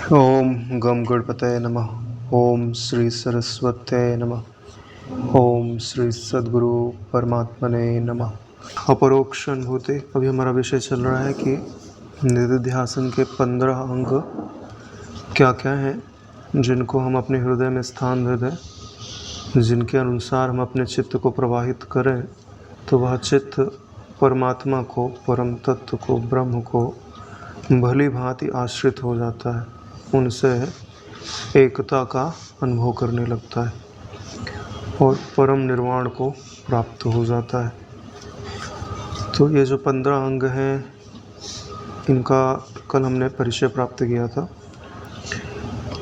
ओम गम गणपतये नमः। ओम श्री सरस्वत्यै नमः। ओम श्री सद्गुरु परमात्मने नमः। अपरोक्ष अनुभूति। अभी हमारा विषय चल रहा है कि निधिध्यासन के 15 अंग क्या क्या हैं जिनको हम अपने हृदय में स्थान दे दें, जिनके अनुसार हम अपने चित्त को प्रवाहित करें तो वह चित्त परमात्मा को, परम तत्व को, ब्रह्म को भली भांति आश्रित हो जाता है, उनसे एकता का अनुभव करने लगता है और परम निर्वाण को प्राप्त हो जाता है। तो ये जो 15 अंग हैं, इनका कल हमने परिचय प्राप्त किया था।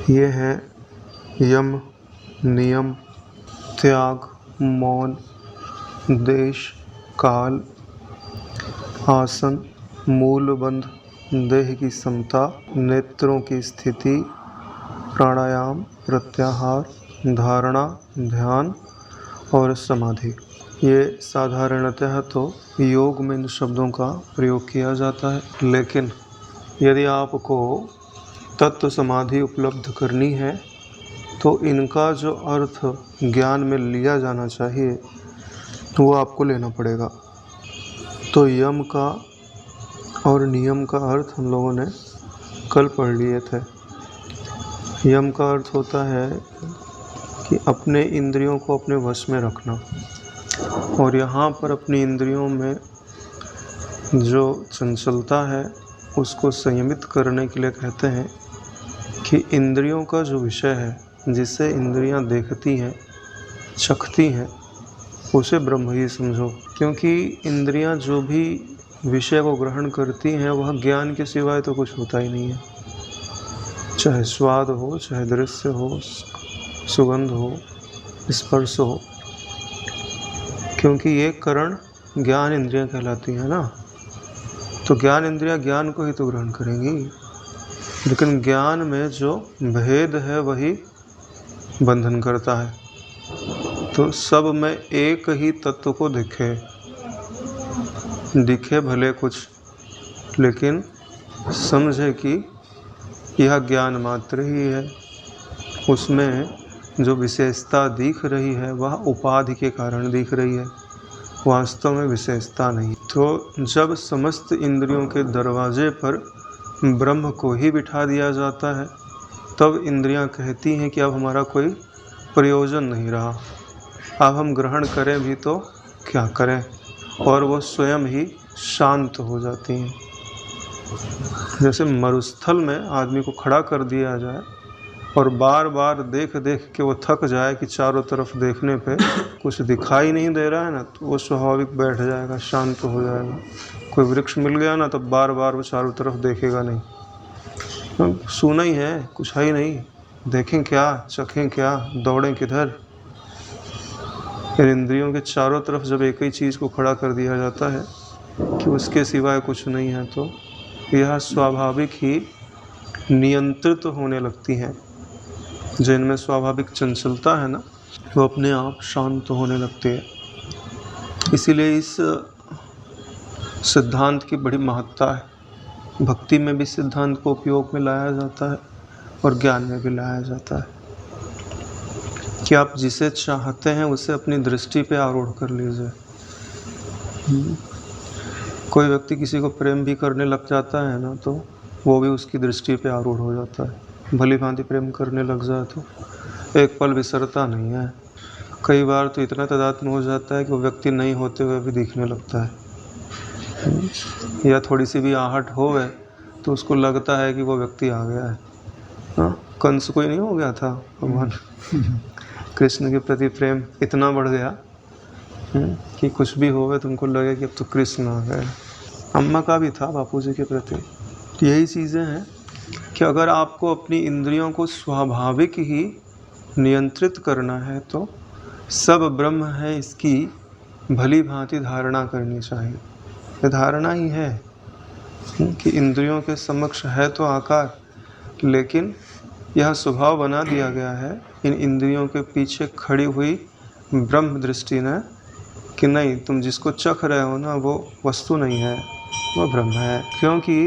ये हैं यम, नियम, त्याग, मौन, देश, काल, आसन, मूलबंध, देह की समता, नेत्रों की स्थिति, प्राणायाम, प्रत्याहार, धारणा, ध्यान और समाधि। ये साधारणतः तो योग में इन शब्दों का प्रयोग किया जाता है, लेकिन यदि आपको तत्व समाधि उपलब्ध करनी है तो इनका जो अर्थ ज्ञान में लिया जाना चाहिए वो आपको लेना पड़ेगा। तो यम का और नियम का अर्थ हम लोगों ने कल पढ़ लिए थे। यम का अर्थ होता है कि अपने इंद्रियों को अपने वश में रखना, और यहाँ पर अपनी इंद्रियों में जो चंचलता है उसको संयमित करने के लिए कहते हैं कि इंद्रियों का जो विषय है, जिसे इंद्रियां देखती हैं, चखती हैं, उसे ब्रह्म ही समझो। क्योंकि इंद्रियां जो भी विषय को ग्रहण करती हैं वह ज्ञान के सिवाय तो कुछ होता ही नहीं है। चाहे स्वाद हो, चाहे दृश्य हो, सुगंध हो, स्पर्श हो, क्योंकि ये करण ज्ञान इंद्रियां कहलाती हैं ना। तो ज्ञान इंद्रियां ज्ञान को ही तो ग्रहण करेंगी, लेकिन ज्ञान में जो भेद है वही बंधन करता है। तो सब में एक ही तत्व को दिखे भले कुछ, लेकिन समझे कि यह ज्ञान मात्र ही है। उसमें जो विशेषता दिख रही है वह उपाधि के कारण दिख रही है, वास्तव में विशेषता नहीं। तो जब समस्त इंद्रियों के दरवाजे पर ब्रह्म को ही बिठा दिया जाता है, तब इंद्रियां कहती हैं कि अब हमारा कोई प्रयोजन नहीं रहा, अब हम ग्रहण करें भी तो क्या करें, और वो स्वयं ही शांत हो जाती हैं। जैसे मरुस्थल में आदमी को खड़ा कर दिया जाए और बार बार देख देख के वो थक जाए कि चारों तरफ देखने पे कुछ दिखाई नहीं दे रहा है ना, तो वो स्वाभाविक बैठ जाएगा, शांत हो जाएगा। कोई वृक्ष मिल गया ना, तब बार बार वो चारों तरफ देखेगा नहीं, तो सुना ही है, कुछ है ही नहीं, देखें क्या, चखें क्या, दौड़ें किधर। इंद्रियों के चारों तरफ जब एक ही चीज़ को खड़ा कर दिया जाता है कि उसके सिवाय कुछ नहीं है, तो यह स्वाभाविक ही नियंत्रित होने लगती हैं। जिनमें स्वाभाविक चंचलता है ना, वो अपने आप शांत होने लगती है। इसीलिए इस सिद्धांत की बड़ी महत्ता है। भक्ति में भी सिद्धांत को उपयोग में लाया जाता है और ज्ञान में भी लाया जाता है कि आप जिसे चाहते हैं उसे अपनी दृष्टि पे आरूढ़ कर लीजिए। कोई व्यक्ति किसी को प्रेम भी करने लग जाता है ना, तो वो भी उसकी दृष्टि पे आरूढ़ हो जाता है। भली भांति प्रेम करने लग जाए तो एक पल विसरता नहीं है। कई बार तो इतना तादात्म्य हो जाता है कि वो व्यक्ति नहीं होते हुए भी दिखने लगता है, या थोड़ी सी भी आहट होवे तो उसको लगता है कि वो व्यक्ति आ गया है। हाँ, कंस कोई नहीं हो गया था, भगवान कृष्ण के प्रति प्रेम इतना बढ़ गया कि कुछ भी होवे तुमको लगे कि अब तो कृष्ण आ गए। अम्मा का भी था बापूजी के प्रति। तो यही चीज़ें हैं कि अगर आपको अपनी इंद्रियों को स्वाभाविक ही नियंत्रित करना है तो सब ब्रह्म है, इसकी भली भांति धारणा करनी चाहिए। ये धारणा ही है कि इंद्रियों के समक्ष है तो आकार, लेकिन यह स्वभाव बना दिया गया है इन इंद्रियों के पीछे खड़ी हुई ब्रह्म दृष्टि ने कि नहीं, तुम जिसको चख रहे हो ना वो वस्तु नहीं है, वो ब्रह्म है। क्योंकि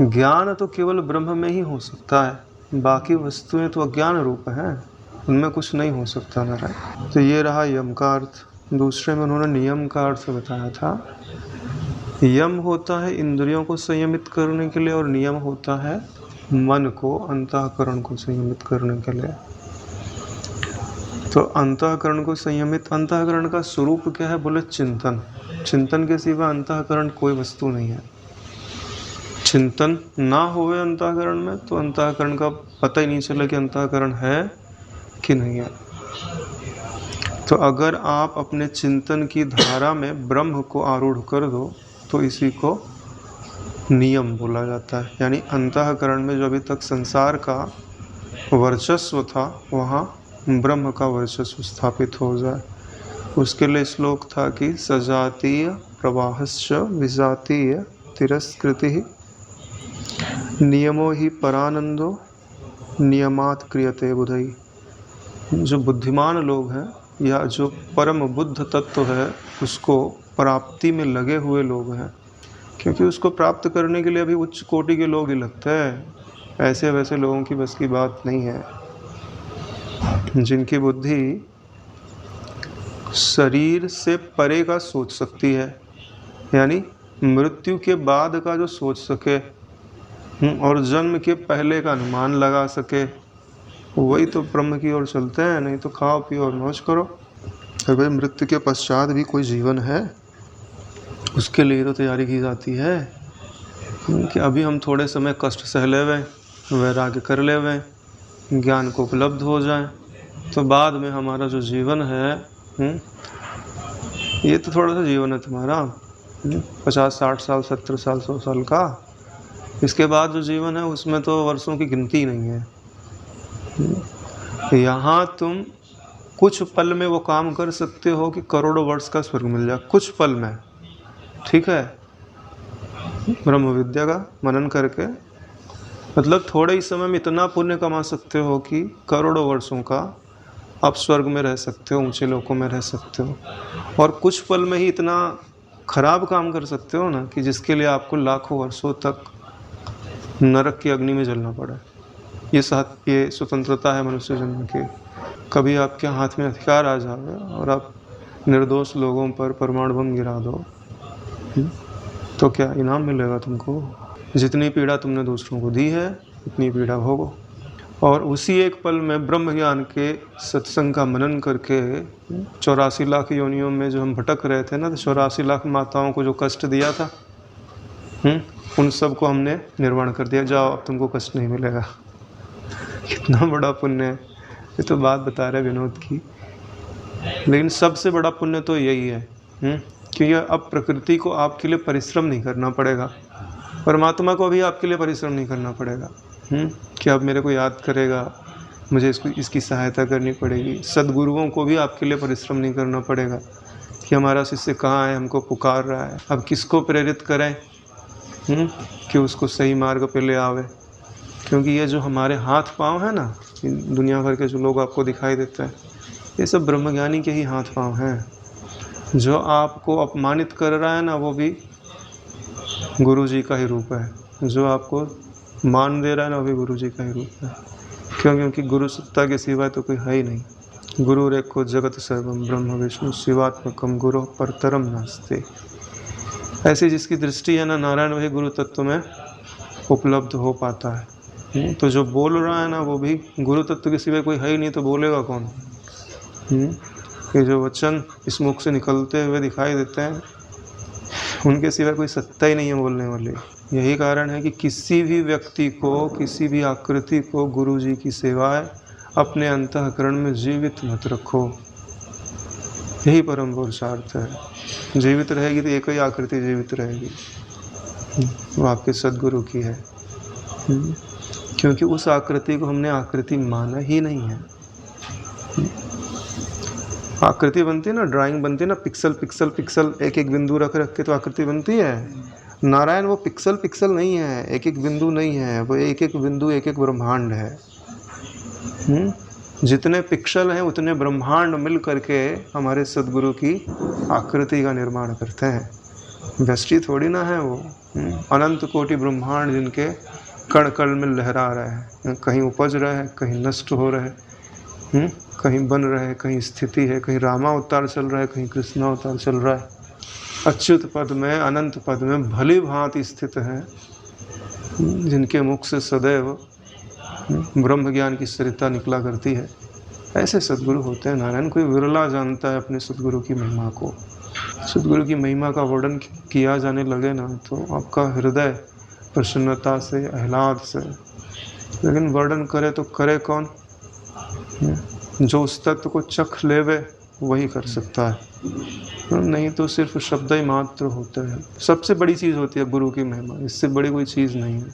ज्ञान तो केवल ब्रह्म में ही हो सकता है, बाकी वस्तुएं तो अज्ञान रूप हैं, उनमें कुछ नहीं हो सकता नारायण। तो ये रहा यम का अर्थ। दूसरे में उन्होंने नियम का अर्थ बताया था। यम होता है इंद्रियों को संयमित करने के लिए, और नियम होता है मन को, अंतःकरण को संयमित करने के लिए। तो अंतःकरण को संयमित, अंतःकरण का स्वरूप क्या है बोले चिंतन। चिंतन के सिवा अंतःकरण कोई वस्तु नहीं है। चिंतन ना होवे अंतःकरण में तो अंतःकरण का पता ही नहीं चला कि अंतःकरण है कि नहीं है। तो अगर आप अपने चिंतन की धारा में ब्रह्म को आरूढ़ कर दो तो इसी को नियम बोला जाता है। यानी अंतःकरण में जो अभी तक संसार का वर्चस्व था वहाँ ब्रह्म का वर्चस्व स्थापित हो जाए। उसके लिए श्लोक था कि सजातीय प्रवाहश्च विजातीय तिरस्कृति नियमो ही परानंदो नियमात क्रियते बुधई। जो बुद्धिमान लोग हैं या जो परम बुद्ध तत्व है उसको प्राप्ति में लगे हुए लोग हैं, क्योंकि उसको प्राप्त करने के लिए अभी उच्च कोटि के लोग ही लगते हैं, ऐसे वैसे लोगों की बस की बात नहीं है। जिनकी बुद्धि शरीर से परे का सोच सकती है, यानी मृत्यु के बाद का जो सोच सके और जन्म के पहले का अनुमान लगा सके, वही तो ब्रह्म की ओर चलते हैं। नहीं तो खाओ पियो और मौज करो। अगर मृत्यु के पश्चात भी कोई जीवन है उसके लिए तो तैयारी की जाती है कि अभी हम थोड़े समय कष्ट सह ले हुए, वैराग्य कर ले हुए, ज्ञान को उपलब्ध हो जाए, तो बाद में हमारा जो जीवन है ये तो थोड़ा सा जीवन है तुम्हारा 50-60 साल 70 साल 100 साल का। इसके बाद जो जीवन है उसमें तो वर्षों की गिनती नहीं है। यहाँ तुम कुछ पल में वो काम कर सकते हो कि करोड़ों वर्ष का स्वर्ग मिल जाए, कुछ पल में। ठीक है, ब्रह्म विद्या का मनन करके मतलब थोड़े ही समय में इतना पुण्य कमा सकते हो कि करोड़ों वर्षों का आप स्वर्ग में रह सकते हो, ऊंचे लोकों में रह सकते हो। और कुछ पल में ही इतना खराब काम कर सकते हो ना कि जिसके लिए आपको लाखों वर्षों तक नरक की अग्नि में जलना पड़ा। ये स्वतंत्रता है मनुष्य जन्म की। कभी आपके हाथ में हथियार आ जाए और आप निर्दोष लोगों पर परमाणु बम गिरा दो तो क्या इनाम मिलेगा तुमको? जितनी पीड़ा तुमने दूसरों को दी है उतनी पीड़ा भोगो। और उसी एक पल में ब्रह्म ज्ञान के सत्संग का मनन करके 84 लाख योनियों में जो हम भटक रहे थे ना, तो 84 लाख माताओं को जो कष्ट दिया था उन सब को हमने निर्वाण कर दिया। जाओ अब तुमको कष्ट नहीं मिलेगा। कितना बड़ा पुण्य है। ये तो बात बता रहे विनोद की, लेकिन सबसे बड़ा पुण्य तो यही है क्योंकि अब प्रकृति को आपके लिए परिश्रम नहीं करना पड़ेगा, परमात्मा को भी आपके लिए परिश्रम नहीं करना पड़ेगा कि अब मेरे को याद करेगा, मुझे इसकी सहायता करनी पड़ेगी। सद्गुरुओं को भी आपके लिए परिश्रम नहीं करना पड़ेगा कि हमारा शिष्य कहाँ है, हमको पुकार रहा है। अब किसको प्रेरित करें कि उसको सही मार्ग पे ले आवे, क्योंकि ये जो हमारे हाथ पांव है ना, दुनिया भर के जो लोग आपको दिखाई देते हैं, ये सब ब्रह्मज्ञानी के ही हाथ पांव हैं। जो आपको अपमानित कर रहा है ना, वो भी गुरु जी का ही रूप है। जो आपको मान दे रहा है ना, वो भी गुरु जी का ही रूप है। क्यों? क्योंकि गुरु सत्ता के सिवाय तो कोई है ही नहीं। गुरु रेखो जगत सर्वम ब्रह्म विष्णु शिवात्मकम गुरु परतरम नास्ते। ऐसी जिसकी दृष्टि है ना नारायण, वही गुरु तत्व में उपलब्ध हो पाता है। तो जो बोल रहा है ना, वो भी गुरु तत्व के सिवाय कोई है ही नहीं, तो बोलेगा कौन? ये जो वचन इस मुख से निकलते हुए दिखाई देते हैं, उनके सिवाय कोई सत्ता ही नहीं है बोलने वाले। यही कारण है कि किसी भी व्यक्ति को, किसी भी आकृति को गुरु जी की सेवाएं अपने अंतःकरण में जीवित मत रखो। यही परम पुरुषार्थ है। जीवित रहेगी तो एक ही आकृति जीवित रहेगी, वो आपके सद्गुरु की है। क्योंकि उस आकृति को हमने आकृति माना ही नहीं है। आकृति बनती है ना, ड्राइंग बनती है ना, पिक्सल पिक्सल पिक्सल एक एक बिंदु रख रख के तो आकृति बनती है। नारायण वो पिक्सल पिक्सल नहीं है, एक एक बिंदु नहीं है, वो एक एक बिंदु एक एक ब्रह्मांड है। जितने पिक्सल हैं उतने ब्रह्मांड मिल करके हमारे सद्गुरु की आकृति का निर्माण करते हैं। व्यष्टि थोड़ी ना है वो। अनंत कोटि ब्रह्मांड जिनके कण कण में लहरा रहे हैं, कहीं उपज रहे हैं, कहीं नष्ट हो रहे हैं, कहीं बन रहे हैं, कहीं स्थिति है, कहीं रामावतार चल रहा है, कहीं कृष्णावतार चल रहा है। अच्युत पद में, अनंत पद में भली भांति स्थित हैं, जिनके मुख से सदैव ब्रह्म ज्ञान की सरिता निकला करती है। ऐसे सद्गुरु होते हैं नारायण। कोई विरला जानता है अपने सद्गुरु की महिमा को। सद्गुरु की महिमा का वर्णन किया जाने लगे ना तो आपका हृदय प्रसन्नता से, आह्लाद से, लेकिन वर्णन करे तो करे कौन? जो उस तत्व को चख लेवे वही कर सकता है, नहीं तो सिर्फ शब्द ही मात्र होते हैं। सबसे बड़ी चीज़ होती है गुरु की महिमा, इससे बड़ी कोई चीज़ नहीं है।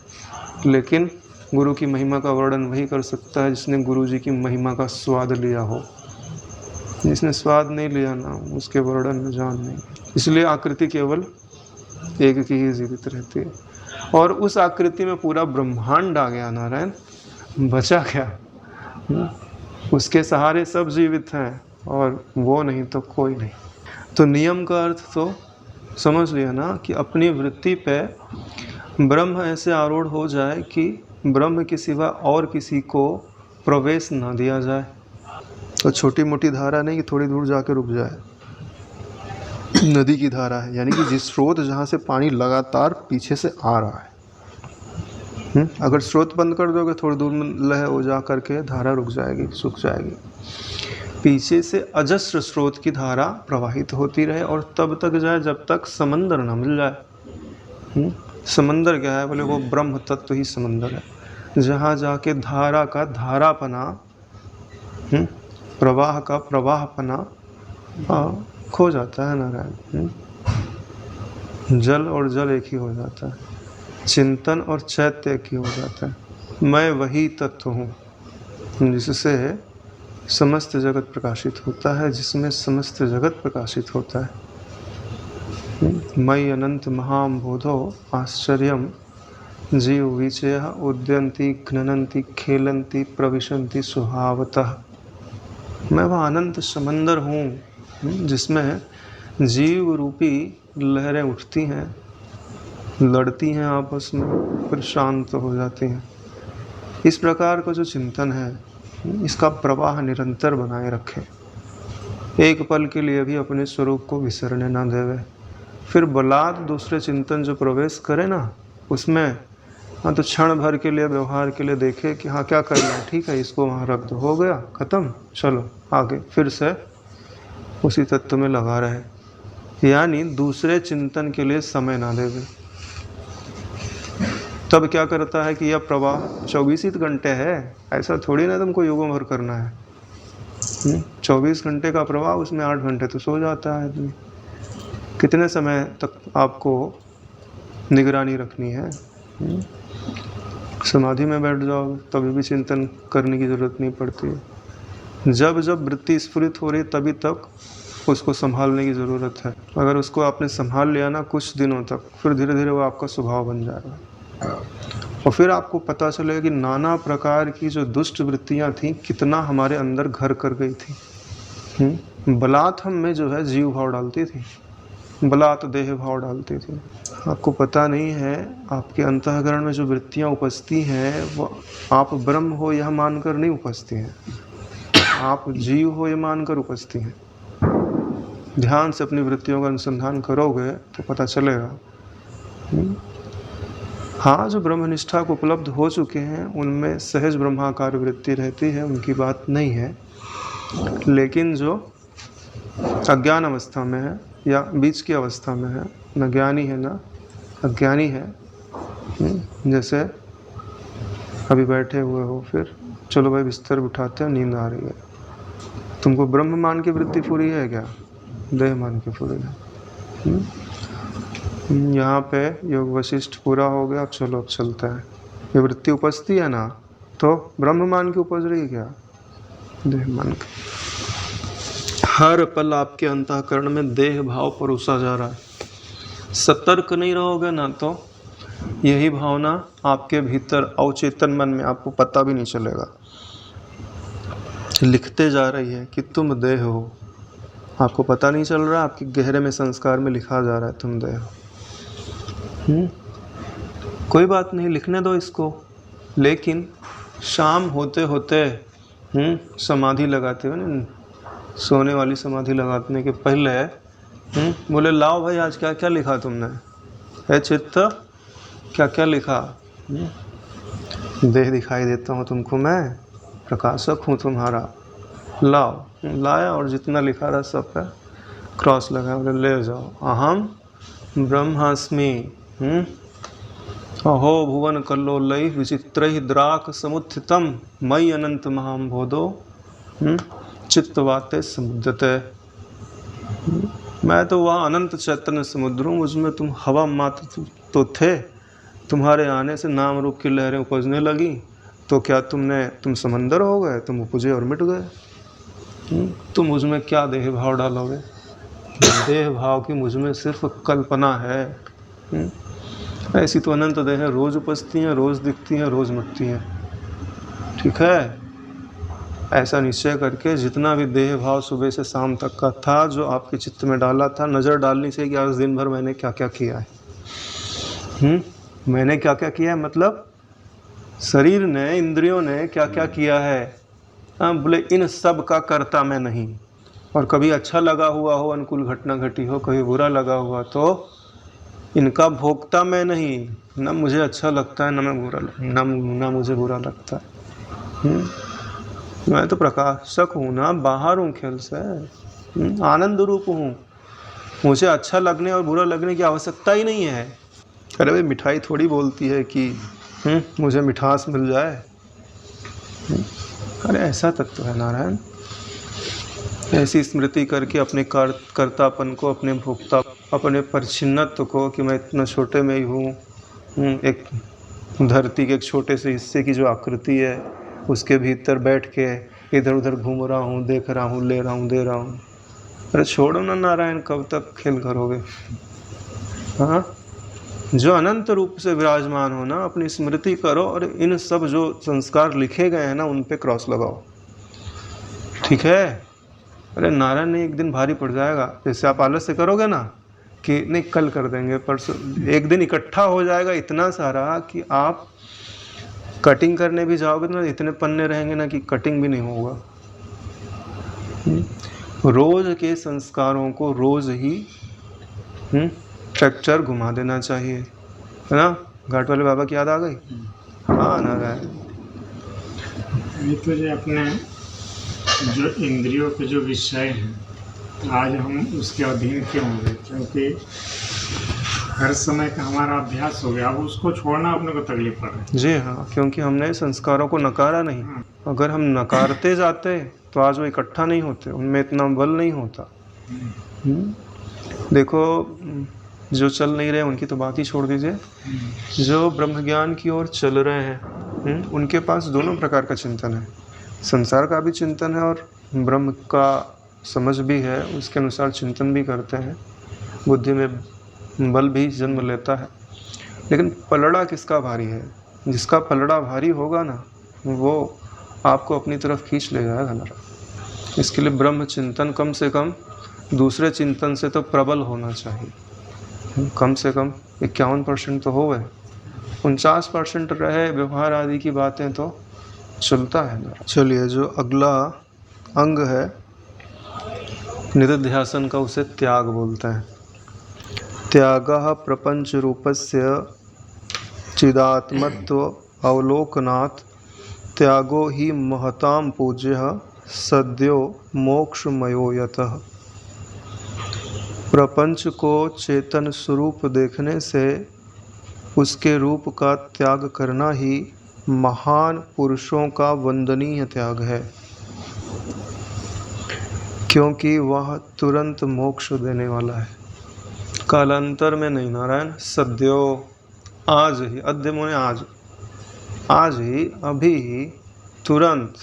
लेकिन गुरु की महिमा का वर्णन वही कर सकता है जिसने गुरु जी की महिमा का स्वाद लिया हो। जिसने स्वाद नहीं लिया ना, उसके वर्णन में जान नहीं। इसलिए आकृति केवल एक की ही जीवित रहती है, और उस आकृति में पूरा ब्रह्मांड आ गया नारायण, बचा क्या? उसके सहारे सब जीवित हैं, और वो नहीं तो कोई नहीं। तो नियम का अर्थ तो समझ लिया ना, कि अपनी वृत्ति पे ब्रह्म ऐसे आरूढ़ हो जाए कि ब्रह्म के सिवा और किसी को प्रवेश न दिया जाए। तो छोटी मोटी धारा नहीं कि थोड़ी दूर जाके रुक जाए, नदी की धारा है, यानी कि जिस स्रोत जहाँ से पानी लगातार पीछे से आ रहा है। अगर स्रोत बंद कर दोगे थोड़ी दूर में लह हो जा करके धारा रुक जाएगी, सूख जाएगी। पीछे से अजस्र स्रोत की धारा प्रवाहित होती रहे और तब तक जाए जब तक समंदर न मिल जाए। समंदर क्या है? बोले वो ब्रह्म तत्व ही समंदर है, जहाँ जाके धारा का धारापना, प्रवाह का प्रवाहपना खो जाता है नारायण। जल और जल एक ही हो जाता है, चिंतन और चैत्य एक ही हो जाता है। मैं वही तत्व हूँ जिससे समस्त जगत प्रकाशित होता है, जिसमें समस्त जगत प्रकाशित होता है। मयि अनंत महाम्बोधो आश्चर्यम जीव विचय उद्यन्ति घ्नन्ति खेलन्ति प्रविशन्ति स्वभावतः। मैं वह अनंत समंदर हूँ जिसमें जीव रूपी लहरें उठती हैं, लड़ती हैं आपस में, फिर शांत हो जाती हैं। इस प्रकार का जो चिंतन है, इसका प्रवाह निरंतर बनाए रखें, एक पल के लिए भी अपने स्वरूप को विसरने ना देवे। फिर बलात् दूसरे चिंतन जो प्रवेश करे ना, उसमें हाँ तो क्षण भर के लिए, व्यवहार के लिए देखे कि हाँ क्या करना है, ठीक है इसको वहाँ रख दो, हो गया ख़त्म, चलो आगे, फिर से उसी तत्व में लगा रहे। यानी दूसरे चिंतन के लिए समय ना देवे। तब क्या करता है कि यह प्रवाह 24 घंटे है, ऐसा थोड़ी ना तुमको युगों भर करना है। 24 घंटे का प्रवाह, उसमें 8 घंटे तो सो जाता है आदमी। कितने समय तक आपको निगरानी रखनी है? समाधि में बैठ जाओ तभी भी चिंतन करने की ज़रूरत नहीं पड़ती। जब जब वृत्ति स्फुरित हो रही तभी तक उसको संभालने की ज़रूरत है। अगर उसको आपने संभाल लिया ना कुछ दिनों तक, फिर धीरे धीरे वो आपका स्वभाव बन जाएगा, और फिर आपको पता चलेगा कि नाना प्रकार की जो दुष्ट वृत्तियाँ थीं कितना हमारे अंदर घर कर गई थी। बलात् हम में जो है जीव भाव डालती थी, बलात् देह भाव डालती थी। आपको पता नहीं है आपके अंतःकरण में जो वृत्तियाँ उपजती हैं वो आप ब्रह्म हो यह मानकर नहीं उपजती हैं, आप जीव हो यह मानकर उपजती हैं। ध्यान से अपनी वृत्तियों का अनुसंधान करोगे तो पता चलेगा। हाँ, जो ब्रह्मनिष्ठा को उपलब्ध हो चुके हैं उनमें सहज ब्रह्माकार वृत्ति रहती है, उनकी बात नहीं है। लेकिन जो अज्ञान अवस्था में है या बीच की अवस्था में है, न ज्ञानी है न अज्ञानी है, जैसे अभी बैठे हुए हो, फिर चलो भाई बिस्तर उठाते हैं, नींद आ रही है, तुमको ब्रह्म मान की वृत्ति पूरी है क्या? देह मान की पूरी है। यहाँ पे योग वशिष्ठ पूरा हो गया, चलो अब चलता है। ये वृत्ति उपजती है ना, तो ब्रह्म मान की उपज रही है क्या? देह मान की। हर पल आपके अंतःकरण में देह भाव परोसा जा रहा है। सतर्क नहीं रहोगे ना तो यही भावना आपके भीतर अवचेतन मन में आपको पता भी नहीं चलेगा, लिखते जा रही है कि तुम देह हो। आपको पता नहीं चल रहा, आपके गहरे में संस्कार में लिखा जा रहा है तुम देह हो। कोई बात नहीं, लिखने दो इसको, लेकिन शाम होते होते समाधि लगाते हुए ना, सोने वाली समाधि लगाने के पहले बोले लाओ भाई आज क्या क्या लिखा तुमने, है चित्त क्या क्या लिखा। देह दिखाई देता हूँ तुमको, मैं प्रकाशक हूँ तुम्हारा, लाओ। लाया और जितना लिखा रहा सब पे क्रॉस लगा, बोले ले जाओ। अहम ब्रह्मास्मि अहो भुवन कल्लोलैः विचित्रैः द्राक समुत्थितं मयि अनंत महाम्भोधो चित्तवाते समुद्यते। मैं तो वह अनंत चैतन्य समुद्र हूँ, मुझमें तुम हवा मात्र तो थे, तुम्हारे आने से नाम रूप की लहरें उपजने लगी, तो क्या तुम समंदर हो गए, तुम उपजे और मिट गए। तुम मुझमें क्या देह भाव डालोगे, देह भाव की मुझमें सिर्फ कल्पना है। ऐसी तो अनंत देह रोज उपजती हैं, रोज दिखती हैं, रोज मिटती हैं। ठीक है, ऐसा निश्चय करके जितना भी देह भाव सुबह से शाम तक का था, जो आपके चित्त में डाला था, नज़र डालनी चाहिए कि आज दिन भर मैंने क्या क्या किया है। मैंने क्या क्या किया है मतलब शरीर ने, इंद्रियों ने क्या क्या किया है। बोले इन सब का कर्ता मैं नहीं। और कभी अच्छा लगा हुआ हो, अनुकूल घटना घटी हो, कभी बुरा लगा हुआ, तो इनका भोगता मैं नहीं। ना मुझे अच्छा लगता है, ना मैं बुरा ना मुझे बुरा लगता है। मैं तो प्रकाशक हूँ ना, बाहर हूँ खेल से, आनंद रूप हूँ। मुझे अच्छा लगने और बुरा लगने की आवश्यकता ही नहीं है। अरे भाई मिठाई थोड़ी बोलती है कि मुझे मिठास मिल जाए। अरे ऐसा तत्व है नारायण। ऐसी स्मृति करके अपने कर्तापन को, अपने भोक्ता, अपने परिच्छिन्नत्व को, कि मैं इतना छोटे में ही हूँ, एक धरती के एक छोटे से हिस्से की जो आकृति है उसके भीतर बैठ के इधर उधर घूम रहा हूँ, देख रहा हूँ, ले रहा हूँ, दे रहा हूँ। अरे छोड़ो ना नारायण, कब तक खेल करोगे। हाँ, जो अनंत रूप से विराजमान हो ना, अपनी स्मृति करो और इन सब जो संस्कार लिखे गए हैं ना, उन पे क्रॉस लगाओ। ठीक है। अरे नारायण नहीं, एक दिन भारी पड़ जाएगा। जैसे आप आलस से करोगे ना कि नहीं कल कर देंगे, परसों, एक दिन इकट्ठा हो जाएगा इतना सारा कि आप कटिंग करने भी जाओगे तो ना इतने पन्ने रहेंगे ना कि कटिंग भी नहीं होगा। रोज के संस्कारों को रोज ही स्ट्रक्चर घुमा देना चाहिए, है ना। घाट वाले बाबा की याद आ गई। हाँ नारायण, ये तो जो अपने जो इंद्रियों के जो विषय हैं, आज हम उसके अधीन क्यों हो गए, क्योंकि हर समय का हमारा अभ्यास हो गया। अब उसको छोड़ना अपने को तकलीफ पड़ रही है। जी हाँ, क्योंकि हमने संस्कारों को नकारा नहीं। अगर हम नकारते जाते तो आज वो इकट्ठा नहीं होते, उनमें इतना बल नहीं होता। देखो, जो चल नहीं रहे उनकी तो बात ही छोड़ दीजिए, जो ब्रह्म ज्ञान की ओर चल रहे हैं उनके पास दोनों प्रकार का चिंतन है। संसार का भी चिंतन है और ब्रह्म का समझ भी है, उसके अनुसार चिंतन भी करते हैं, बुद्धि में बल भी जन्म लेता है। लेकिन पलड़ा किसका भारी है? जिसका पलड़ा भारी होगा ना, वो आपको अपनी तरफ खींच ले जाएगा ना। इसके लिए ब्रह्म चिंतन कम से कम दूसरे चिंतन से तो प्रबल होना चाहिए। कम से कम 51% तो हो गए, 49% रहे व्यवहार आदि की बातें तो चलता है ना। चलिए, जो अगला अंग है निधिध्यासन का, उसे त्याग बोलते हैं। त्यागः प्रपंच रूपस्य चिदात्मत्व अवलोकनात् त्यागो ही महतां पूज्यः सद्यो मोक्षमयो यतः। प्रपंच को चेतन स्वरूप देखने से उसके रूप का त्याग करना ही महान पुरुषों का वंदनीय त्याग है, क्योंकि वह तुरंत मोक्ष देने वाला है। कालांतर में नहीं नारायण, सद्यो, आज ही, अद्य मोने आज ही, अभी ही, तुरंत।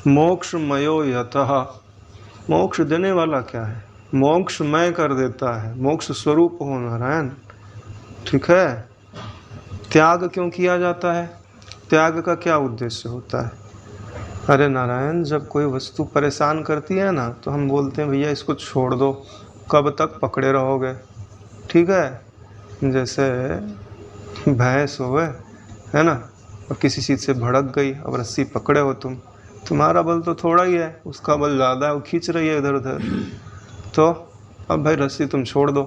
मोक्षमयो यतः, मोक्ष देने वाला क्या है? मोक्षमय कर देता है, मोक्ष स्वरूप हो नारायण। ठीक है। त्याग क्यों किया जाता है? त्याग का क्या उद्देश्य होता है? अरे नारायण, जब कोई वस्तु परेशान करती है ना, तो हम बोलते हैं भैया इसको छोड़ दो, कब तक पकड़े रहोगे। ठीक है। जैसे भैंस होवे है ना, और किसी चीज़ से भड़क गई, अब रस्सी पकड़े हो तुम्हारा बल तो थोड़ा ही है, उसका बल ज़्यादा है, वो खींच रही है इधर उधर, तो अब भाई रस्सी तुम छोड़ दो,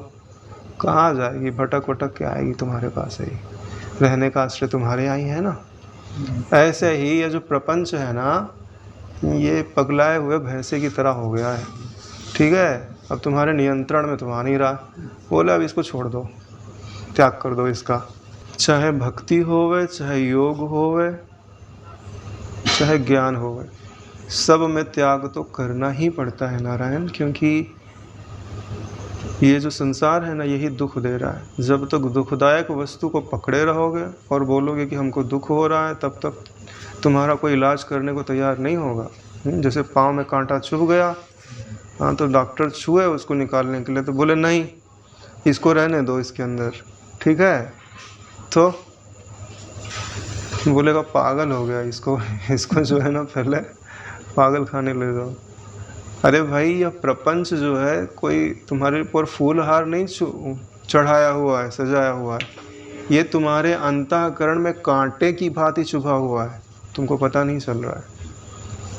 कहाँ जाएगी, भटक वटक के आएगी तुम्हारे पास ही, रहने का आश्रय तुम्हारे यहाँ ही है ना। ऐसे ही ये जो प्रपंच है ना, ये पगलाए हुए भैंसे की तरह हो गया है, ठीक है। अब तुम्हारे नियंत्रण में तो आ नहीं रहा, बोले अब इसको छोड़ दो, त्याग कर दो इसका। चाहे भक्ति होवे, चाहे योग होवे, चाहे ज्ञान होवे, सब में त्याग तो करना ही पड़ता है नारायण, क्योंकि ये जो संसार है ना, यही दुख दे रहा है। जब तक दुखदायक वस्तु को पकड़े रहोगे और बोलोगे कि हमको दुख हो रहा है, तब तक तुम्हारा कोई इलाज करने को तैयार नहीं होगा। जैसे पाँव में कांटा चुभ गया, हाँ तो डॉक्टर छुए उसको निकालने के लिए, तो बोले नहीं इसको रहने दो इसके अंदर, ठीक है, तो बोलेगा पागल हो गया, इसको जो है ना पहले पागल खाने ले जाओ। अरे भाई यह प्रपंच जो है कोई तुम्हारे ऊपर फूल हार नहीं चढ़ाया हुआ है, सजाया हुआ है, ये तुम्हारे अंतःकरण में कांटे की भांति चुभा हुआ है, तुमको पता नहीं चल रहा है।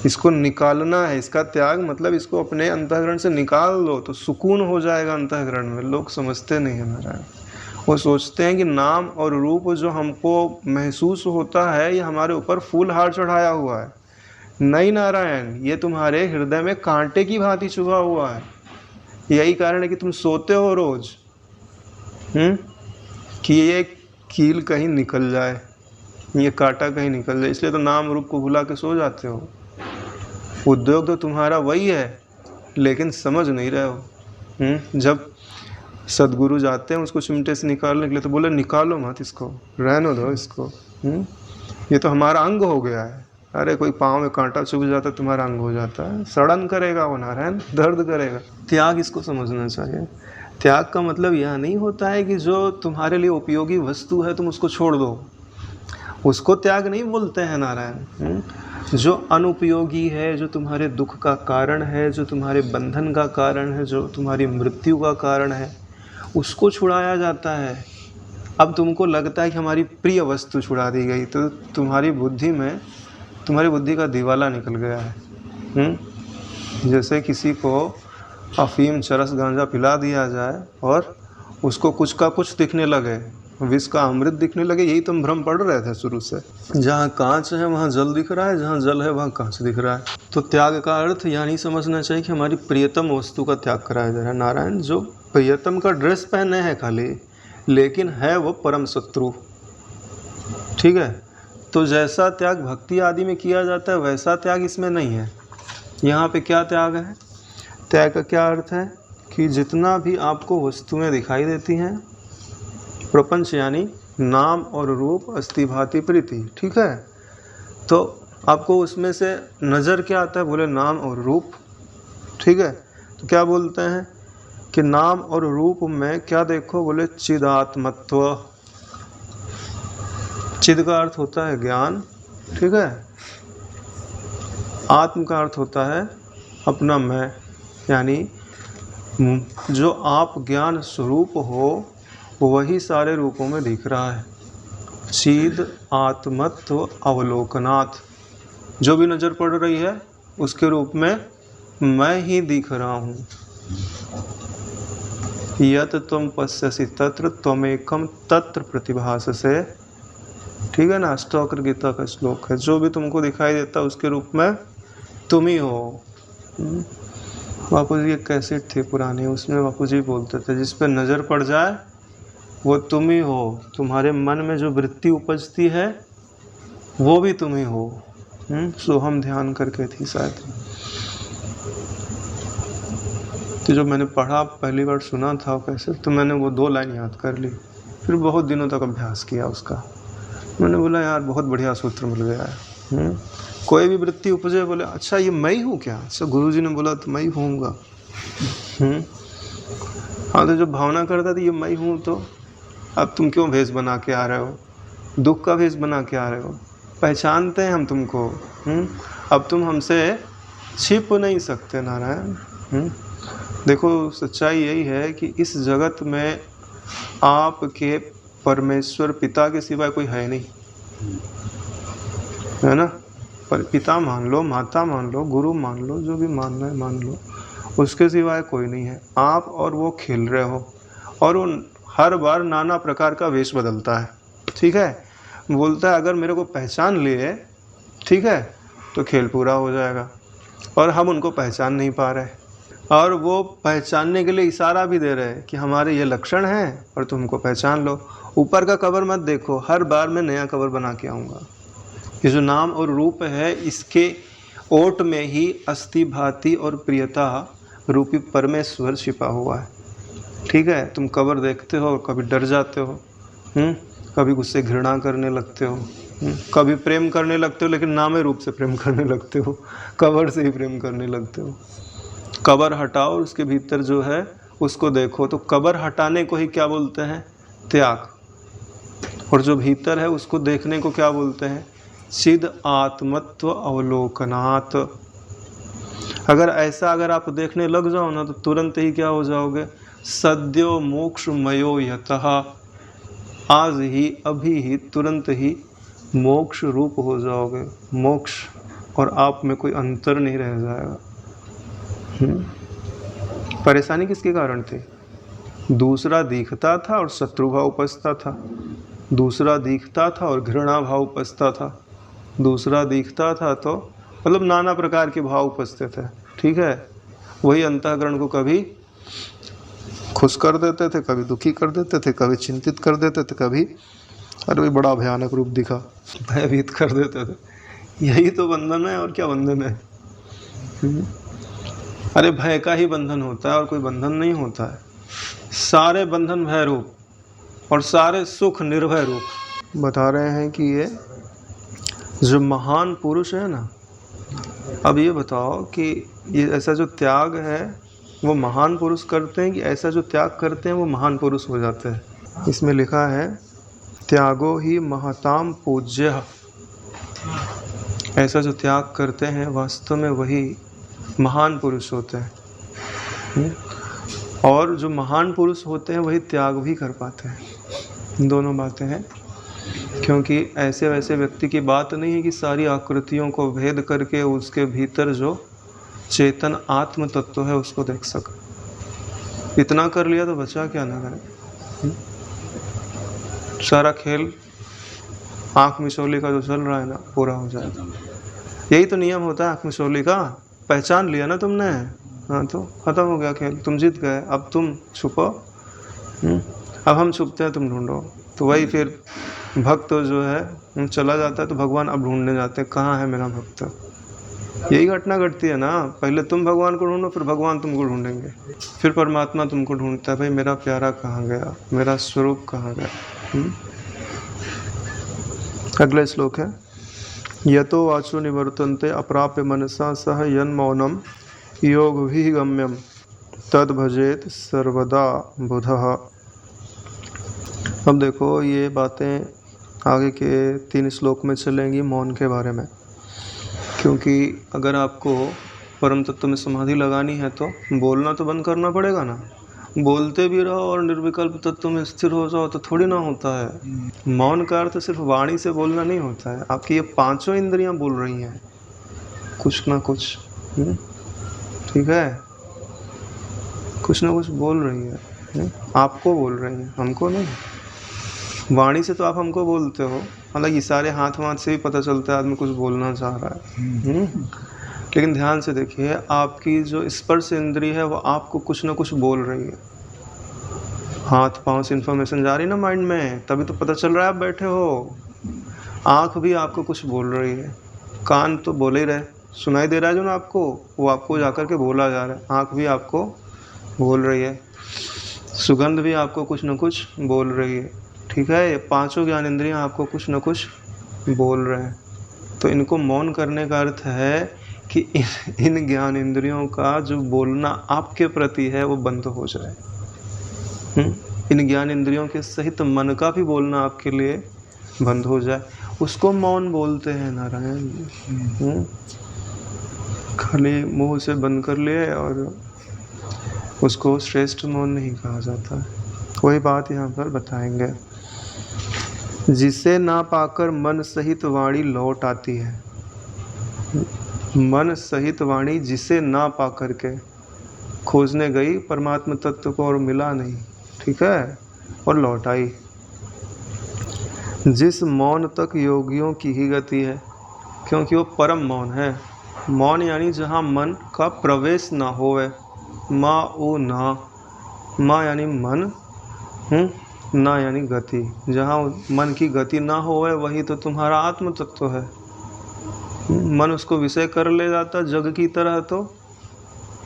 इसको निकालना है, इसका त्याग मतलब इसको अपने अंतःकरण से निकाल दो तो सुकून हो जाएगा अंतःकरण में। लोग समझते नहीं है नारायण, वो सोचते हैं कि नाम और रूप जो हमको महसूस होता है ये हमारे ऊपर फूल हार चढ़ाया हुआ है। नहीं नारायण, ये तुम्हारे हृदय में कांटे की भांति चुभा हुआ है। यही कारण है कि तुम सोते हो रोज कि ये कील कहीं निकल जाए, ये कांटा कहीं निकल जाए, इसलिए तो नाम रूप को भुला के सो जाते हो। उद्योग तो तुम्हारा वही है, लेकिन समझ नहीं रहे हो। जब सदगुरु जाते हैं उसको चिमटे से निकालने के लिए, तो बोले निकालो मत इसको, रहने दो इसको, ये तो हमारा अंग हो गया है। अरे कोई पाँव में कांटा चुभ जाता है तुम्हारा अंग हो जाता है, सड़न करेगा वो नारायण, दर्द करेगा। त्याग इसको समझना चाहिए। त्याग का मतलब यह नहीं होता है कि जो तुम्हारे लिए उपयोगी वस्तु है तुम उसको छोड़ दो, उसको त्याग नहीं बोलते हैं नारायण। जो अनुपयोगी है, जो तुम्हारे दुख का कारण है, जो तुम्हारे बंधन का कारण है, जो तुम्हारी मृत्यु का कारण है, उसको छुड़ाया जाता है। अब तुमको लगता है कि हमारी प्रिय वस्तु छुड़ा दी गई, तो तुम्हारी बुद्धि का दिवाला निकल गया है। जैसे किसी को अफीम चरस गांजा पिला दिया जाए और उसको कुछ का कुछ दिखने लगे, विष का अमृत दिखने लगे, यही तुम भ्रम पड़ रहे थे शुरू से। जहाँ कांच है वहाँ जल दिख रहा है, जहाँ जल है वहाँ कांच दिख रहा है। तो त्याग का अर्थ यह नहीं समझना चाहिए कि हमारी प्रियतम वस्तु का त्याग कराया जा रहा है। नारायण जो प्रियतम का ड्रेस पहने हैं खाली, लेकिन है वो परम शत्रु, ठीक है। तो जैसा त्याग भक्ति आदि में किया जाता है वैसा त्याग इसमें नहीं है। यहाँ पे क्या त्याग है? त्याग का क्या अर्थ है कि जितना भी आपको वस्तुएं दिखाई देती हैं, प्रपंच यानी नाम और रूप अस्ति भाति प्रीति, ठीक है, तो आपको उसमें से नज़र क्या आता है? बोले नाम और रूप, ठीक है। तो क्या बोलते हैं कि नाम और रूप में क्या देखो? बोले चिदात्मत्व। चिद का अर्थ होता है ज्ञान, ठीक है। आत्म का अर्थ होता है अपना मैं, यानी जो आप ज्ञान स्वरूप हो वही सारे रूपों में दिख रहा है। चिद आत्मत्व अवलोकनात्, जो भी नज़र पड़ रही है उसके रूप में मैं ही दिख रहा हूँ। यत त्वं पश्यसि तत्र त्वमेकं तत्र प्रतिभाससे, ठीक है ना, अष्टोक्र गीता का श्लोक है। जो भी तुमको दिखाई देता है उसके रूप में तुम ही हो। बापू जी एक कैसेट थी पुरानी, उसमें बापू जी बोलते थे जिस पे नज़र पड़ जाए वो तुम ही हो, तुम्हारे मन में जो वृत्ति उपजती है वो भी तुम ही हो। सोहम ध्यान करके थी शायद। तो जब मैंने पढ़ा पहली बार सुना था कैसे, तो मैंने वो 2 लाइन याद कर ली, फिर बहुत दिनों तक अभ्यास किया उसका। मैंने बोला यार बहुत बढ़िया सूत्र मिल गया है। कोई भी वृत्ति उपजे, बोले अच्छा ये मैं ही हूँ क्या? अच्छा गुरुजी ने बोला तो मैं ही होऊंगा। हाँ, तो जब भावना करता था ये मैं हूँ, तो अब तुम क्यों भेष बना के आ रहे हो? दुख का भेष बना के आ रहे हो? पहचानते हैं हम तुमको। अब तुम हमसे छिप नहीं सकते नारायण। देखो सच्चाई यही है कि इस जगत में आपके परमेश्वर पिता के सिवाय कोई है नहीं, है ना। पर पिता मान लो, माता मान लो, गुरु मान लो, जो भी मानना है मान लो, उसके सिवाय कोई नहीं है। आप और वो खेल रहे हो और वो हर बार नाना प्रकार का वेश बदलता है, ठीक है। बोलता है अगर मेरे को पहचान लिए, ठीक है, तो खेल पूरा हो जाएगा, और हम उनको पहचान नहीं पा रहे, और वो पहचानने के लिए इशारा भी दे रहे हैं कि हमारे ये लक्षण हैं और तुमको पहचान लो। ऊपर का कवर मत देखो, हर बार मैं नया कवर बना के आऊँगा। ये जो नाम और रूप है, इसके ओट में ही अस्थि भांति और प्रियता रूपी परमेश्वर छिपा हुआ है, ठीक है। तुम कवर देखते हो, कभी डर जाते हो, कभी उससे घृणा करने लगते हो, कभी प्रेम करने लगते हो, लेकिन नामे रूप से प्रेम करने लगते हो, कवर से ही प्रेम करने लगते हो। कवर हटाओ और उसके भीतर जो है उसको देखो। तो कवर हटाने को ही क्या बोलते हैं? त्याग। और जो भीतर है उसको देखने को क्या बोलते हैं? सिद्ध आत्मत्व अवलोकनात्। अगर आप देखने लग जाओ ना, तो तुरंत ही क्या हो जाओगे? सद्यो मोक्षमयो यतः, आज ही, अभी ही, तुरंत ही मोक्ष रूप हो जाओगे। मोक्ष और आप में कोई अंतर नहीं रह जाएगा। परेशानी किसके कारण थी? दूसरा दिखता था और शत्रुभाव उपजता था, दूसरा दिखता था और घृणा भाव उपजता था, दूसरा दिखता था तो मतलब नाना प्रकार के भाव उपजते थे, ठीक है। वही अंतःकरण को कभी खुश कर देते थे, कभी दुखी कर देते थे, कभी चिंतित कर देते थे, कभी अरे भाई बड़ा भयानक रूप दिखा, भयभीत कर देते थे। यही तो बंधन है, और क्या बंधन है? अरे भय का ही बंधन होता है, और कोई बंधन नहीं होता है। सारे बंधन भय रूप और सारे सुख निर्भय रूप। बता रहे हैं कि ये जो महान पुरुष है ना, अब ये बताओ कि ये ऐसा जो त्याग है वो महान पुरुष करते हैं, कि ऐसा जो त्याग करते हैं वो महान पुरुष हो जाते हैं? इसमें लिखा है त्यागो ही महताम पूज्य। ऐसा जो त्याग करते हैं वास्तव में वही महान पुरुष होते हैं। और जो महान पुरुष होते हैं वही त्याग भी कर पाते हैं। दोनों बातें हैं, क्योंकि ऐसे वैसे व्यक्ति की बात नहीं है कि सारी आकृतियों को भेद करके उसके भीतर जो चेतन आत्म तत्व है उसको देख सके। इतना कर लिया तो बचा क्या ना करे। सारा खेल आँख मिचौली का जो चल रहा है ना, पूरा हो जाएगा। यही तो नियम होता है आँख मिचौली का। पहचान लिया ना तुमने, हाँ, तो ख़त्म हो गया खेल, तुम जीत गए। अब तुम छुपो, अब हम छुपते हैं, तुम ढूंढो। तो वही फिर भक्त जो है चला जाता है, तो भगवान अब ढूंढने जाते हैं, कहाँ है मेरा भक्त। यही घटना घटती है ना, पहले तुम भगवान को ढूंढो, फिर भगवान तुमको ढूंढेंगे, फिर परमात्मा तुमको ढूंढता है, भाई मेरा प्यारा कहाँ गया, मेरा स्वरूप कहाँ गया। अगला श्लोक है, यतो वाचो निवर्तन्ते अप्राप्य मनसा सह यन मौनम योगभिगम्यम तद भजेत सर्वदा बुधः। अब देखो ये बातें आगे के 3 श्लोक में चलेंगी मौन के बारे में, क्योंकि अगर आपको परम तत्व में समाधि लगानी है तो बोलना तो बंद करना पड़ेगा ना। बोलते भी रहो और निर्विकल्प तत्व में स्थिर हो जाओ तो थोड़ी ना होता है। मौन का अर्थ सिर्फ वाणी से बोलना नहीं होता है। आपकी ये 5 इंद्रियां बोल रही हैं कुछ ना कुछ, ठीक है, कुछ ना कुछ बोल रही है, आपको बोल रही है, हमको नहीं। वाणी से तो आप हमको बोलते हो, हालांकि इशारे हाथ वाथ से भी पता चलता है आदमी कुछ बोलना चाह रहा है। लेकिन ध्यान से देखिए, आपकी जो स्पर्श इंद्रिय है वो आपको कुछ ना कुछ बोल रही है। हाथ पांव से इन्फॉर्मेशन जा रही है ना माइंड में, तभी तो पता चल रहा है आप बैठे हो। आँख भी आपको कुछ बोल रही है, कान तो बोले ही रहे, सुनाई दे रहा है जो ना आपको, वो आपको जाकर के बोला जा रहा है। आँख भी आपको बोल रही है, सुगंध भी आपको कुछ न कुछ बोल रही है, ठीक है। ये 5 ज्ञान इंद्रियाँ आपको कुछ न कुछ बोल रहे हैं। तो इनको मौन करने का अर्थ है कि इन ज्ञान इंद्रियों का जो बोलना आपके प्रति है वो बंद हो जाए। इन ज्ञान इंद्रियों के सहित मन का भी बोलना आपके लिए बंद हो जाए, उसको मौन बोलते हैं नारायण। खाली मुंह से बंद कर लिए और उसको श्रेष्ठ मौन नहीं कहा जाता। वही बात यहाँ पर बताएंगे। जिसे ना पाकर मन सहित वाणी लौट आती है। मन सहित वाणी जिसे ना पा करके खोजने गई परमात्मा तत्व को और मिला नहीं, ठीक है, और लौट आई। जिस मौन तक योगियों की ही गति है, क्योंकि वो परम मौन है। मौन यानी जहाँ मन का प्रवेश ना होवे, मा ओ ना, मा यानी मन, ना यानी गति। जहाँ मन की गति ना होवे वही तो तुम्हारा आत्म तत्व है। मन उसको विषय कर ले जाता जग की तरह तो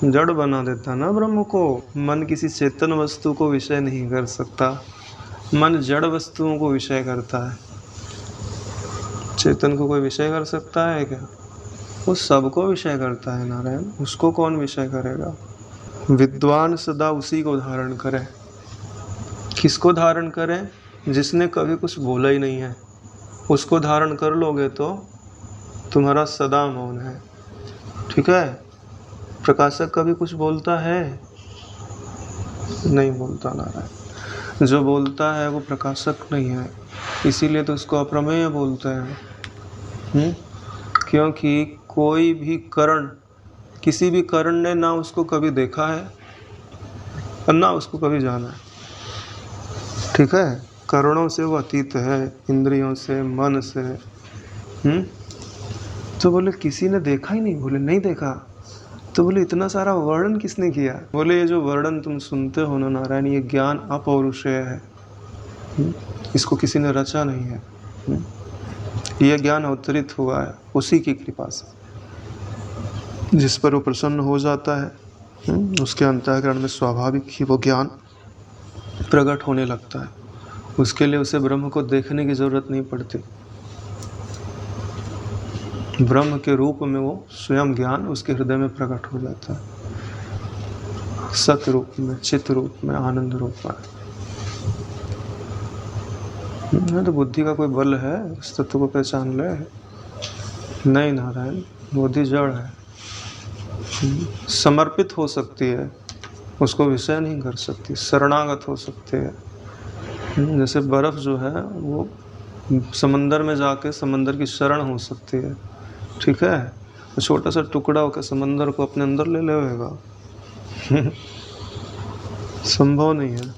जड़ बना देता ना ब्रह्म को। मन किसी चेतन वस्तु को विषय नहीं कर सकता, मन जड़ वस्तुओं को विषय करता है। चेतन को कोई विषय कर सकता है क्या? वो सबको विषय करता है नारायण, उसको कौन विषय करेगा? विद्वान सदा उसी को धारण करे। किसको धारण करें? जिसने कभी कुछ बोला ही नहीं है, उसको धारण कर लोगे तो तुम्हारा सदा मौन है, ठीक है। प्रकाशक कभी कुछ बोलता है? नहीं बोलता नारायण। जो बोलता है वो प्रकाशक नहीं है, इसीलिए तो उसको अप्रमेय बोलते हैं। क्योंकि कोई भी करण, किसी भी करण ने ना उसको कभी देखा है और ना उसको कभी जाना है, ठीक है। करणों से वो अतीत है, इंद्रियों से, मन से। तो बोले किसी ने देखा ही नहीं। बोले नहीं देखा। तो बोले इतना सारा वर्णन किसने किया? बोले ये जो वर्णन तुम सुनते हो ना नारायण, ये ज्ञान अपौरुषेय है, इसको किसी ने रचा नहीं है। यह ज्ञान अवतरित हुआ है उसी की कृपा से। जिस पर वो प्रसन्न हो जाता है, उसके अंतःकरण में स्वाभाविक ही वो ज्ञान प्रकट होने लगता है। उसके लिए उसे ब्रह्म को देखने की जरूरत नहीं पड़ती। ब्रह्म के रूप में वो स्वयं ज्ञान उसके हृदय में प्रकट हो जाता है, सत रूप में, चित रूप में, आनंद रूप में। तो बुद्धि का कोई बल है उस तत्व को पहचान ले? नहीं नारायण, बुद्धि जड़ है, समर्पित हो सकती है, उसको विषय नहीं कर सकती, शरणागत हो सकती है। जैसे बर्फ़ जो है वो समंदर में जाके समंदर की शरण हो सकती है, ठीक है। तो छोटा सा टुकड़ा होकर समंदर को अपने अंदर ले लेगा संभव नहीं है।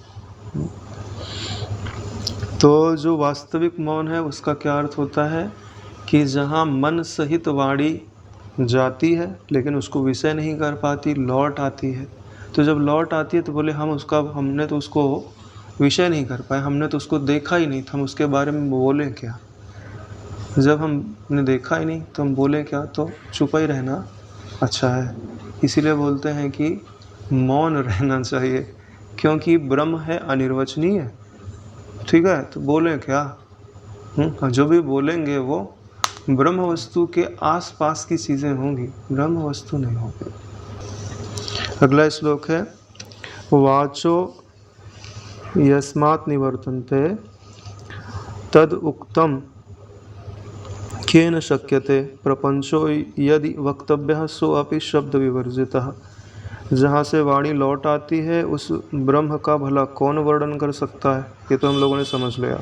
तो जो वास्तविक मौन है उसका क्या अर्थ होता है कि जहाँ मन सहित वाणी जाती है लेकिन उसको विषय नहीं कर पाती, लौट आती है। तो जब लौट आती है तो बोले हमने तो उसको विषय नहीं कर पाए, हमने तो उसको देखा ही नहीं था, हम उसके बारे में बोलें क्या? जब हमने देखा ही नहीं तो हम बोले क्या? तो चुप ही रहना अच्छा है। इसीलिए बोलते हैं कि मौन रहना चाहिए, क्योंकि ब्रह्म है अनिर्वचनीय, ठीक है। तो बोलें क्या? जो भी बोलेंगे वो ब्रह्म वस्तु के आसपास की चीज़ें होंगी, ब्रह्म वस्तु नहीं होगी। अगला श्लोक है, वाचो यस्मात् निवर्तन्ते तद उक्तम केन शक्यते प्रपंचो यदि वक्तव्यः सो अपि शब्द विवर्जितः। जहाँ से वाणी लौट आती है उस ब्रह्म का भला कौन वर्णन कर सकता है? ये तो हम लोगों ने समझ लिया।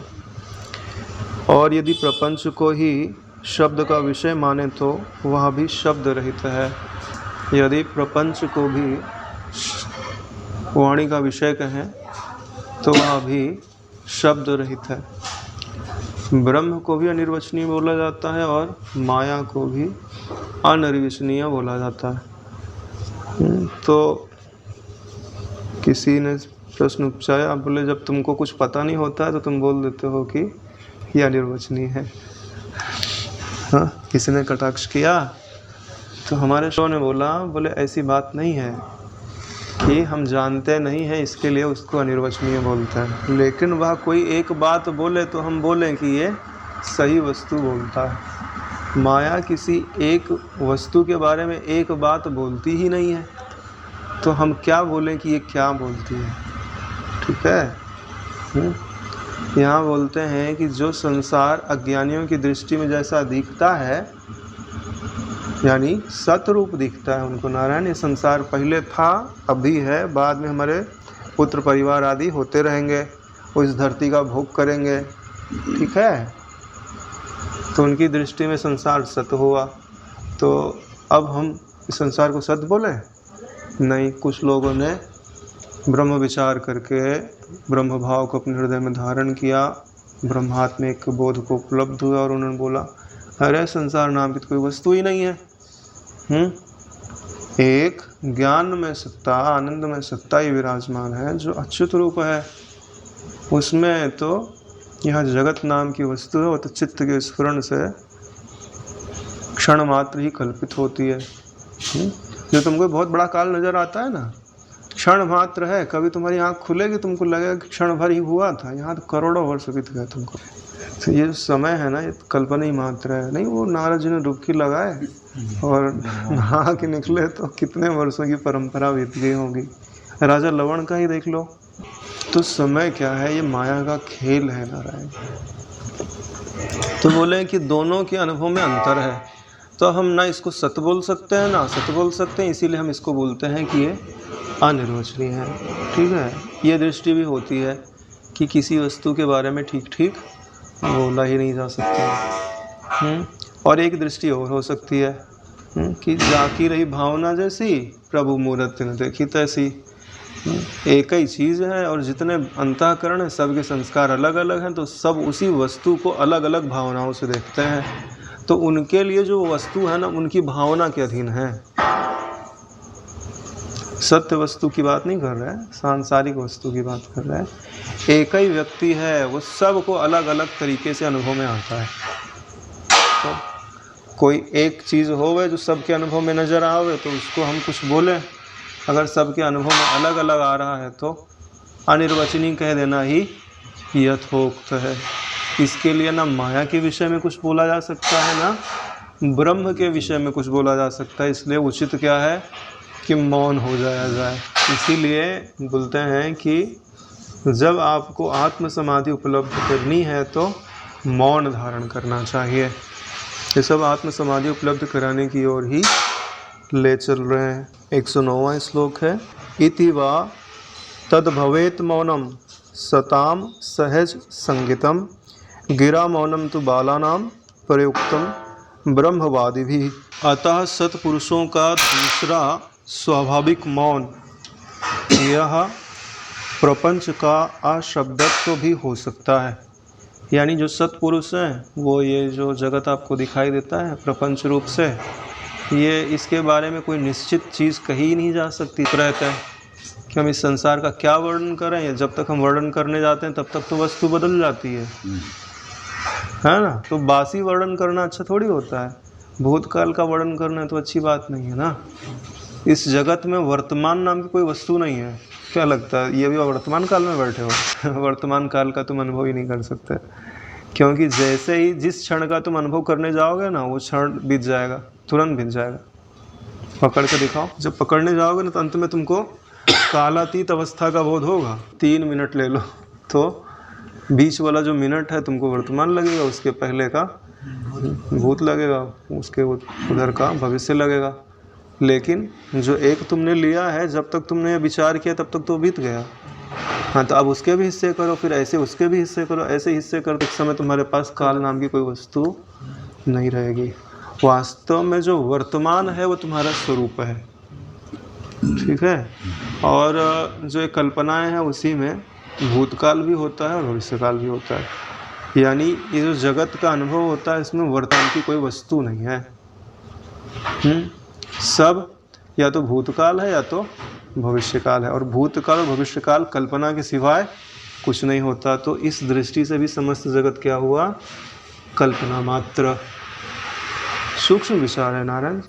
और यदि प्रपंच को ही शब्द का विषय माने तो वह भी शब्द रहित है। यदि प्रपंच को भी वाणी का विषय कहें तो वह भी शब्द रहित है। ब्रह्म को भी अनिर्वचनीय बोला जाता है और माया को भी अनिर्वचनीय बोला जाता है। तो किसी ने प्रश्न पूछा, बोले जब तुमको कुछ पता नहीं होता है तो तुम बोल देते हो कि यह अनिर्वचनीय है। हाँ, किसी ने कटाक्ष किया तो हमारे शो ने बोले ऐसी बात नहीं है कि हम जानते नहीं हैं इसके लिए उसको अनिर्वचनीय बोलते हैं, लेकिन वह कोई एक बात बोले तो हम बोलें कि ये सही वस्तु बोलता है। माया किसी एक वस्तु के बारे में एक बात बोलती ही नहीं है, तो हम क्या बोलें कि ये क्या बोलती है, ठीक है। यहाँ बोलते हैं कि जो संसार अज्ञानियों की दृष्टि में जैसा दिखता है, यानी सतरूप दिखता है उनको नारायण, ये संसार पहले था, अभी है, बाद में हमारे पुत्र परिवार आदि होते रहेंगे, वो इस धरती का भोग करेंगे, ठीक है। तो उनकी दृष्टि में संसार सत हुआ। तो अब हम इस संसार को सत बोले? नहीं, कुछ लोगों ने ब्रह्म विचार करके ब्रह्म भाव को अपने हृदय में धारण किया, ब्रह्मात्मिक बोध को उपलब्ध हुआ और उन्होंने बोला अरे संसार नाम की कोई वस्तु ही नहीं है। एक ज्ञान में सत्ता, आनंद में सत्ता ही विराजमान है जो अच्युत रूप है। उसमें तो यह जगत नाम की वस्तु है, वो तो चित्त के स्फुरण से क्षण मात्र ही कल्पित होती है। जो तुमको बहुत बड़ा काल नजर आता है ना, क्षण मात्र है। कभी तुम्हारी आँख खुलेगी तुमको लगेगा कि क्षण भर ही हुआ था, यहाँ तो करोड़ों वर्ष बीत गए तुमको। तो ये समय है ना, ये कल्पना ही मात्र है। नहीं, वो नारद जी ने डुबकी लगाए और नहा के निकले तो कितने वर्षों की परंपरा बीत गई होगी। राजा लवण का ही देख लो। तो समय क्या है? ये माया का खेल है नारायण। तो बोले कि दोनों के अनुभव में अंतर है, तो हम ना इसको सत बोल सकते हैं ना असत बोल सकते हैं, इसीलिए हम इसको बोलते हैं कि ये अनिर्वचनीय है, ठीक है। ये दृष्टि भी होती है कि किसी वस्तु के बारे में ठीक ठीक बोला ही नहीं जा सकता। और एक दृष्टि और हो सकती है कि जाकी रही भावना जैसी, प्रभु मूरत न देखी तैसी। एक ही चीज़ है और जितने अंतःकरण है सबके संस्कार अलग अलग हैं, तो सब उसी वस्तु को अलग अलग भावनाओं से देखते हैं। तो उनके लिए जो वस्तु है ना, उनकी भावना के अधीन है। सत्य वस्तु की बात नहीं कर रहा है, सांसारिक वस्तु की बात कर रहा है। एक ही व्यक्ति है, वो सबको अलग अलग तरीके से अनुभव में आता है। तो कोई एक चीज़ होवे जो सबके अनुभव में नज़र आवे तो उसको हम कुछ बोलें। अगर सबके अनुभव में अलग अलग आ रहा है तो अनिर्वचनीय कह देना ही यथोक्त है। इसके लिए ना माया के विषय में कुछ बोला जा सकता है, ना ब्रह्म के विषय में कुछ बोला जा सकता है। इसलिए उचित क्या है कि मौन हो जाया जाए। इसीलिए बोलते हैं कि जब आपको आत्म समाधि उपलब्ध करनी है तो मौन धारण करना चाहिए। ये सब आत्म समाधि उपलब्ध कराने की ओर ही ले चल रहे हैं। 109वां श्लोक है, इति वा तद भवेत मौनम सताम सहज संगितम गिरा मौनम तो बालानां प्रयुक्तम ब्रह्मवादि भी। अतः सत्पुरुषों का दूसरा स्वाभाविक मौन यह प्रपंच का अशब्दत्व भी हो सकता है। यानी जो सत्पुरुष हैं वो ये जो जगत आपको दिखाई देता है प्रपंच रूप से, ये इसके बारे में कोई निश्चित चीज़ कही ही नहीं जा सकती। रहता है कि हम इस संसार का क्या वर्णन करें, जब तक हम वर्णन करने जाते हैं तब तक तो वस्तु बदल जाती है ना। तो बासी वर्णन करना अच्छा थोड़ी होता है, भूतकाल का वर्णन करना तो अच्छी बात नहीं है ना। इस जगत में वर्तमान नाम की कोई वस्तु नहीं है। क्या लगता है ये भी वर्तमान काल में बैठे हो? वर्तमान काल का तुम अनुभव ही नहीं कर सकते, क्योंकि जैसे ही जिस क्षण का तुम अनुभव करने जाओगे ना वो क्षण बीत जाएगा, तुरंत बीत जाएगा। पकड़ के दिखाओ, जब पकड़ने जाओगे ना तो अंत में तुमको कालातीत अवस्था का बोध होगा। 3 मिनट ले लो तो बीच वाला जो मिनट है तुमको वर्तमान लगेगा, उसके पहले का भूत लगेगा, उसके उधर का भविष्य लगेगा। लेकिन जो एक तुमने लिया है, जब तक तुमने विचार किया तब तक तो बीत गया। हाँ, तो अब उसके भी हिस्से करो, फिर ऐसे उसके भी हिस्से करो, ऐसे हिस्से करो, तो एक समय तुम्हारे पास काल नाम की कोई वस्तु नहीं रहेगी। वास्तव में जो वर्तमान है वो तुम्हारा स्वरूप है, ठीक है। और जो एक कल्पनाएं हैं उसी में भूतकाल भी होता है और भविष्यकाल भी होता है। यानी ये जो जगत का अनुभव होता है इसमें वर्तमान की कोई वस्तु नहीं है। सब या तो भूतकाल है या तो भविष्यकाल है, और भूतकाल और भविष्यकाल कल्पना के सिवाय कुछ नहीं होता। तो इस दृष्टि से भी समस्त जगत क्या हुआ? कल्पना मात्र। सूक्ष्म विचार है नारायण,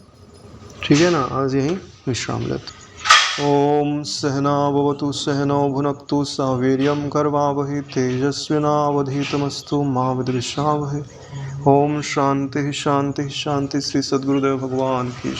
ठीक है ना। आज यहीं विश्राम लेते। ओम सहना भवतु सहनौ भुनक्तु सह वीर्यं करवावहै तेजस्विनावधीतमस्तु मा विद्विषावहै। ओम शांति शांति शांति। श्री सद्गुरुदेव भगवान की।